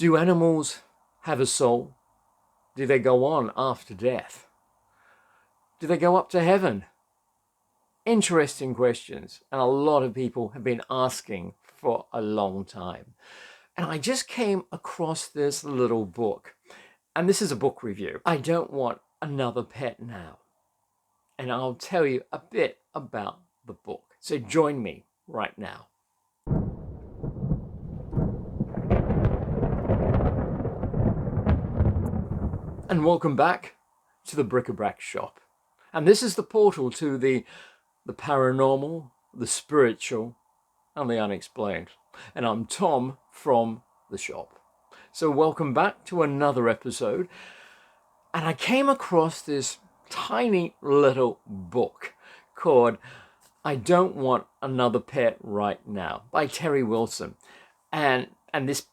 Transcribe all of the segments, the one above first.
Do animals have a soul? Do they go on after death? Do they go up to heaven? Interesting questions, and a lot of people have been asking for a long time. And I just came across this little book, and this is a book review. I Don't Want Another Pet Now. And I'll tell you a bit about the book. So join me right now. And welcome back to the Bric-a-Brac shop. And this is the portal to the paranormal, the spiritual, and the unexplained. And I'm Tom from the shop. So welcome back to another episode. And I came across this tiny little book called I Don't Want Another Pet Right Now by Terri Wilson. And this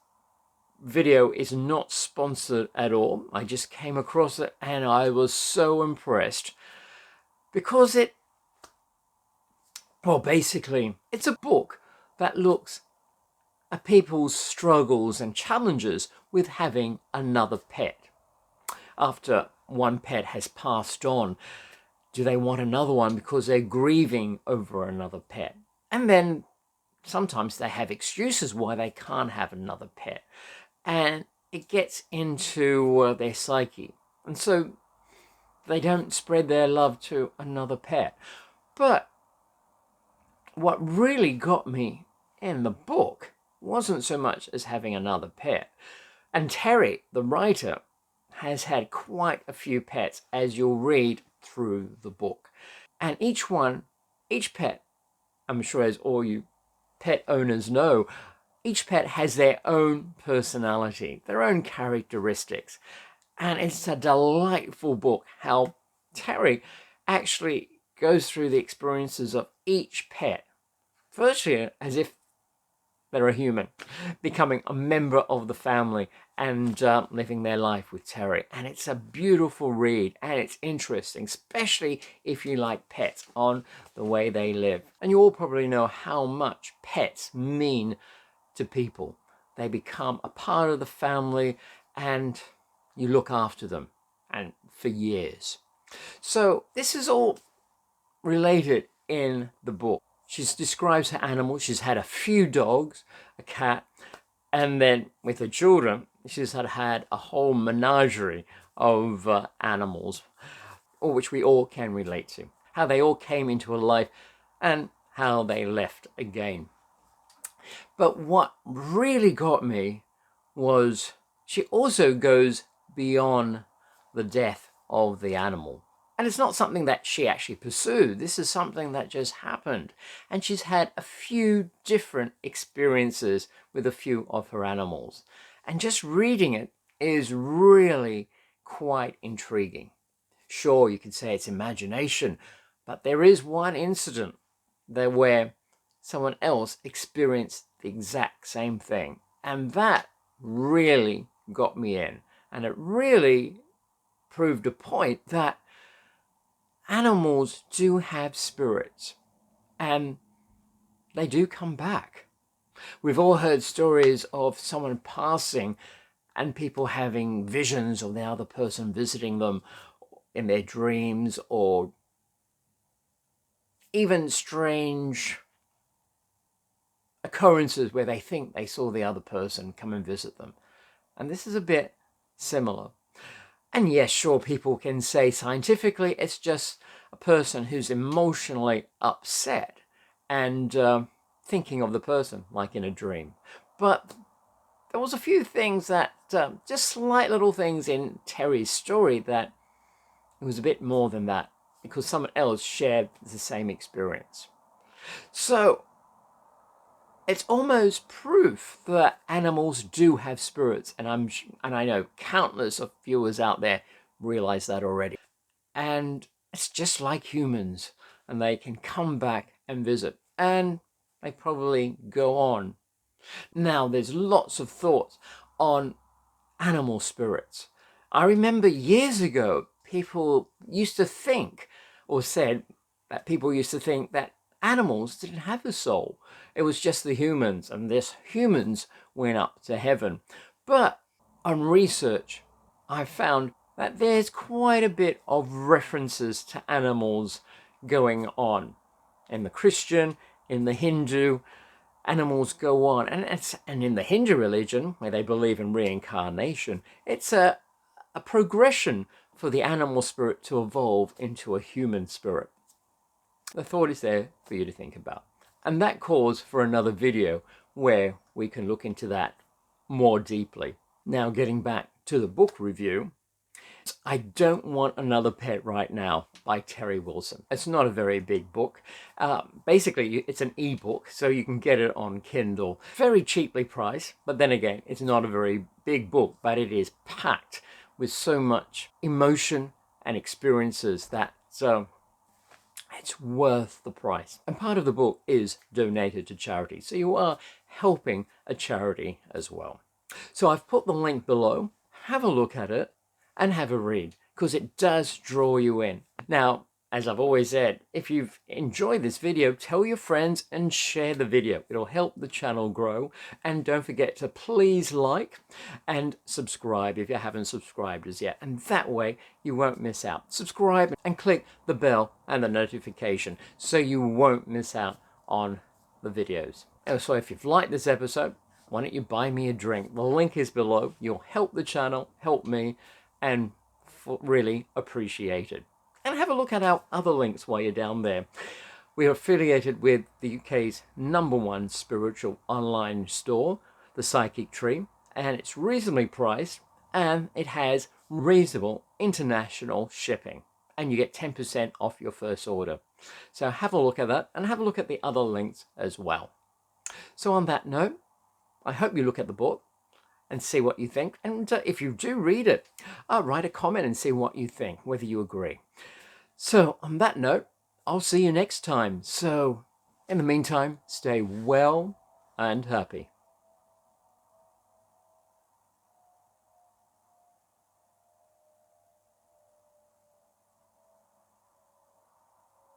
video is not sponsored at all. I just came across it and I was so impressed because basically it's a book that looks at people's struggles and challenges with having another pet. After one pet has passed on, do they want another one because they're grieving over another pet? And then sometimes they have excuses why they can't have another pet. And it gets into their psyche. And so they don't spread their love to another pet. But what really got me in the book wasn't so much as having another pet. And Terri, the writer, has had quite a few pets, as you'll read through the book. And each pet, I'm sure as all you pet owners know, each pet has their own personality, their own characteristics. And it's a delightful book how Terri actually goes through the experiences of each pet, virtually as if they're a human, becoming a member of the family and living their life with Terri. And it's a beautiful read and it's interesting, especially if you like pets on the way they live. And you all probably know how much pets mean to people. They become a part of the family and you look after them and for years. So this is all related in the book. She describes her animals. She's had a few dogs, a cat, and then with her children, she's had a whole menagerie of animals, which we all can relate to. How they all came into her life and how they left again. But what really got me was she also goes beyond the death of the animal. And it's not something that she actually pursued. This is something that just happened. And she's had a few different experiences with a few of her animals. And just reading it is really quite intriguing. Sure, you could say it's imagination, but there is one incident there where someone else experienced the exact same thing. And that really got me in. And it really proved a point that animals do have spirits and they do come back. We've all heard stories of someone passing and people having visions of the other person visiting them in their dreams, or even strange occurrences where they think they saw the other person come and visit them. And this is a bit similar. And yes, sure, people can say scientifically it's just a person who's emotionally upset and thinking of the person like in a dream. But there was a few things that, just slight little things in Terri's story that it was a bit more than that because someone else shared the same experience. So it's almost proof that animals do have spirits, and I know countless of viewers out there realize that already. And it's just like humans, and they can come back and visit, and they probably go on. Now, there's lots of thoughts on animal spirits. I remember years ago, people used to think, or said that people used to think that animals didn't have a soul. It was just the humans, and this humans went up to heaven. But on research, I found that there's quite a bit of references to animals going on. In the Christian, in the Hindu, animals go on. And in the Hindu religion, where they believe in reincarnation, it's a progression for the animal spirit to evolve into a human spirit. The thought is there for you to think about. And that calls for another video where we can look into that more deeply. Now, getting back to the book review, I Don't Want Another Pet Right Now by Terri Wilson. It's not a very big book. Basically, it's an ebook, so you can get it on Kindle. Very cheaply priced, but then again, it's not a very big book, but it is packed with so much emotion and experiences that it's worth the price. And part of the book is donated to charity, so you are helping a charity as well. So I've put the link below. Have a look at it and have a read, because it does draw you in. Now, as I've always said, if you've enjoyed this video, tell your friends and share the video. It'll help the channel grow. And don't forget to please like and subscribe if you haven't subscribed as yet. And that way you won't miss out. Subscribe and click the bell and the notification so you won't miss out on the videos. So if you've liked this episode, why don't you buy me a drink? The link is below. You'll help the channel, help me, and really appreciate it. And have a look at our other links while you're down there. We are affiliated with the UK's #1 spiritual online store, The Psychic Tree, and it's reasonably priced, and it has reasonable international shipping, and you get 10% off your first order. So have a look at that, and have a look at the other links as well. So on that note, I hope you look at the book and see what you think. And if you do read it, write a comment and see what you think, whether you agree. So on that note, I'll see you next time. So in the meantime, stay well and happy.